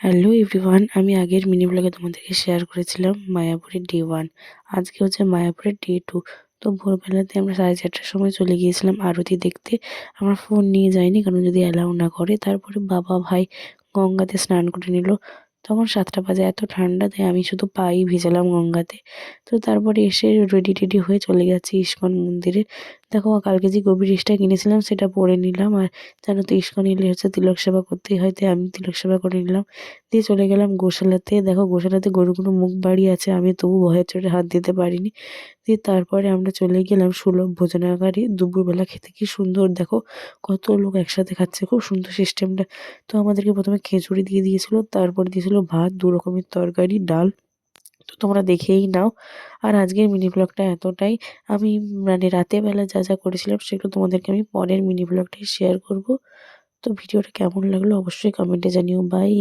Hello everyone, আমি আগের mini ব্লগে তোমাদেরকে শেয়ার করেছিলাম মায়াপুরের ডে 1। আজকে হচ্ছে মায়াপুরের ডে 2। তো ভোরবেলাতে আমরা 4:30টার সময় চলে গিয়েছিলাম আরতি দেখতে। আমরা ফোন নিয়ে যাইনি, কারণ যদি অ্যালাউ না করে। তারপরে বাবা ভাই গঙ্গাতে স্নান করে নিল। তখন 7টা বাজে, এত ঠান্ডা, তাই আমি শুধু পাই ভিজালাম গঙ্গাতে। তো তারপরে এসে রেডি টেডি হয়ে চলে যাচ্ছি ইস্কন মন্দিরে। দেখো, কালকে যে গভীর ড্রেসটা কিনেছিলাম সেটা পরে নিলাম। আর জানো তো, ইস্কন এলে হচ্ছে তিলক সেবা করতেই হয়, তাই আমি তিলক সেবা করে নিলাম। দিয়ে চলে গেলাম গোশালাতে। দেখো, গোশালাতে গরুগুলো মুখ বাড়িয়ে আছে, আমি তবু ভয়ের চোটে হাত দিতে পারিনি। দিয়ে তারপরে আমরা চলে গেলাম সুলভ ভোজনাগারে। দুপুরবেলা খেতে কি সুন্দর, দেখো কত লোক একসাথে খাচ্ছে, খুব সুন্দর সিস্টেমটা। তো আমাদেরকে প্রথমে খিচুড়ি দিয়ে দিয়েছিল, তারপর দিয়েছিল ভাত, 2 রকমের তরকারি, ডাল। তো তোমরা দেখেই নাও। আর আজকের মিনি ব্লগটা এতটাই। আমি মানে রাতের বেলা যা যা করেছিলাম সেগুলো তোমাদেরকে আমি পরের মিনি ব্লগটাই শেয়ার করব। তো ভিডিওটা কেমন লাগলো অবশ্যই কমেন্টে জানিও। বাই।